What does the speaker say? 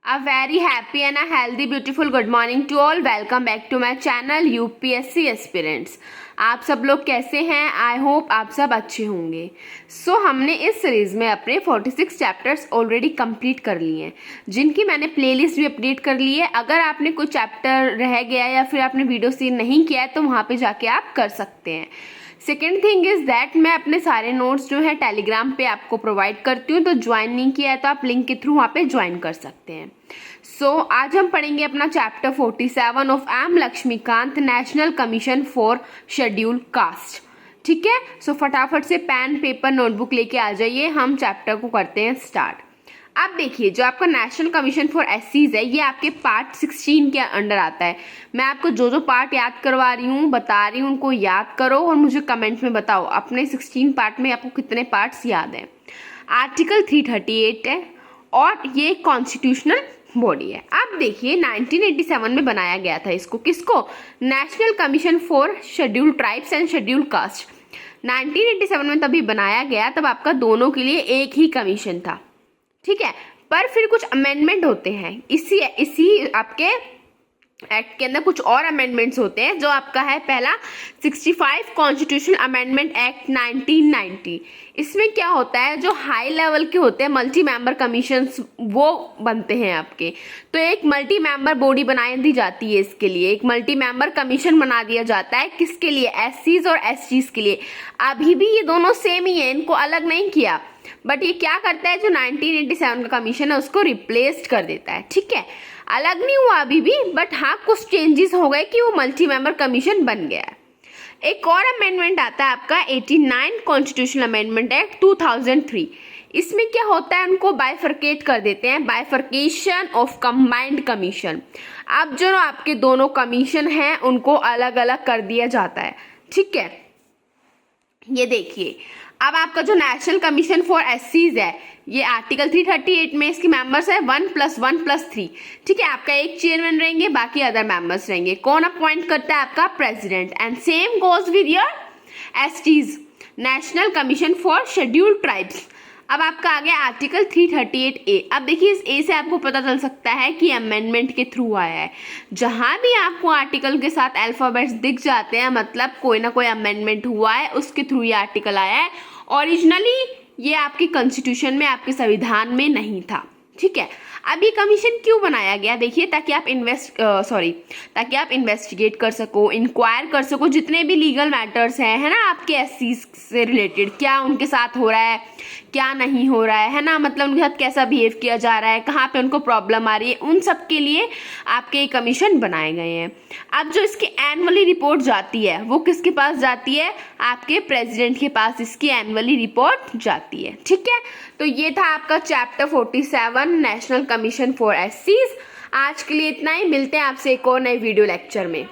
A very happy and a healthy, beautiful good morning to all. Welcome back to my channel UPSC Aspirants. आप सब लोग कैसे हैं? I hope आप सब अच्छे होंगे। हमने इस सीरीज़ में अपने 46 चैप्टर्स ऑलरेडी कंप्लीट कर लिए हैं, जिनकी मैंने प्लेलिस्ट भी अपडेट कर ली है। अगर आपने कोई चैप्टर रह गया या फिर आपने वीडियो सीन नहीं किया है तो वहाँ पे जाके आप कर सकते हैं। सेकेंड थिंग इज़ दैट मैं अपने सारे नोट्स जो है टेलीग्राम पे आपको प्रोवाइड करती हूँ, तो ज्वाइन नहीं किया है तो आप लिंक के थ्रू वहाँ पे ज्वाइन कर सकते हैं। आज हम पढ़ेंगे अपना chapter 47 of M Laxmikanth, national commission for schedule caste. ठीक है, फटाफट से पेन पेपर नोटबुक लेके आ जाइए, हम चैप्टर को करते हैं स्टार्ट। अब देखिए, जो आपका नेशनल कमीशन फॉर एससीज है ये आपके पार्ट 16 के अंडर आता है। मैं आपको जो जो पार्ट याद करवा रही हूँ, बता रही हूँ, उनको याद करो और मुझे कमेंट में बताओ अपने 16 पार्ट में आपको कितने पार्ट्स याद हैं। आर्टिकल 338 है और ये कॉन्स्टिट्यूशनल बॉडी है। अब देखिए 1987 में बनाया गया था इसको, किसको? National commission for schedule tribes and schedule caste. 1987 में तभी बनाया गया, तब आपका दोनों के लिए एक ही कमीशन था। ठीक है, पर फिर कुछ अमेंडमेंट होते हैं इसी आपके एक्ट के अंदर, कुछ और अमेंडमेंट्स होते हैं। जो आपका है पहला 65 कॉन्स्टिट्यूशनल अमेंडमेंट एक्ट 1990। इसमें क्या होता है, जो हाई लेवल के होते हैं मल्टी मेंबर कमीशंस वो बनते हैं आपके, तो एक मल्टी मेंबर बॉडी बनाई दी जाती है। इसके लिए एक मल्टी मेंबर कमीशन बना दिया जाता है, किसके लिए? एससीज और एसटीज के लिए। अभी भी ये दोनों सेम ही है, इनको अलग नहीं किया, बट ये क्या करता है, जो 1987 का कमीशन है उसको रिप्लेस कर देता है। ठीक है, अलग नहीं हुआ अभी भी, बट हाँ कुछ चेंजेस हो गए कि वो मल्टी मेंबर कमीशन बन गया है। एक और अमेंडमेंट आता है आपका 89 कॉन्स्टिट्यूशनल अमेंडमेंट एक्ट 2003। इसमें क्या होता है, उनको बाइफर्केट कर देते हैं, बाइफर्केशन ऑफ कंबाइंड कमीशन। अब जो आपके दोनों कमीशन हैं उनको अलग अलग कर दिया जाता है। ठीक है, ये देखिए, अब आपका जो नेशनल कमीशन फॉर एससीज है ये आर्टिकल 338 में इसके मेंबर्स है 1+1+3। ठीक है, आपका एक चेयरमैन रहेंगे, बाकी अदर मेंबर्स रहेंगे। कौन अपॉइंट करता है? आपका president. And same goes with your STs, national commission for schedule tribes. अब आपका आ गया आर्टिकल 338A। अब देखिए इस ए से आपको पता चल सकता है कि अमेंडमेंट के थ्रू आया है। जहां भी आपको आर्टिकल के साथ अल्फाबेट्स दिख जाते हैं मतलब कोई ना कोई अमेंडमेंट हुआ है, उसके थ्रू ये आर्टिकल आया है। ओरिजिनली ये आपके कॉन्स्टिट्यूशन में, आपके संविधान में नहीं था। ठीक है, अब ये कमीशन क्यों बनाया गया? देखिए, ताकि आप इन्वेस्टिगेट कर सको, इंक्वायर कर सको जितने भी लीगल मैटर्स हैं, है ना, आपके एससी से रिलेटेड, क्या उनके साथ हो रहा है, क्या नहीं हो रहा है ना, मतलब उनके साथ कैसा बिहेव किया जा रहा है, कहाँ पे उनको प्रॉब्लम आ रही है, उन सब के लिए आपके कमीशन बनाए गए हैं। अब जो इसकी एनुअली रिपोर्ट जाती है वो किसके पास जाती है? आपके प्रेसिडेंट के पास इसकी एनुअली रिपोर्ट जाती है। ठीक है, तो ये था आपका चैप्टर 47 नेशनल कमीशन फॉर एससीज। आज के लिए इतना ही, मिलते हैं आपसे एक और नए वीडियो लेक्चर में।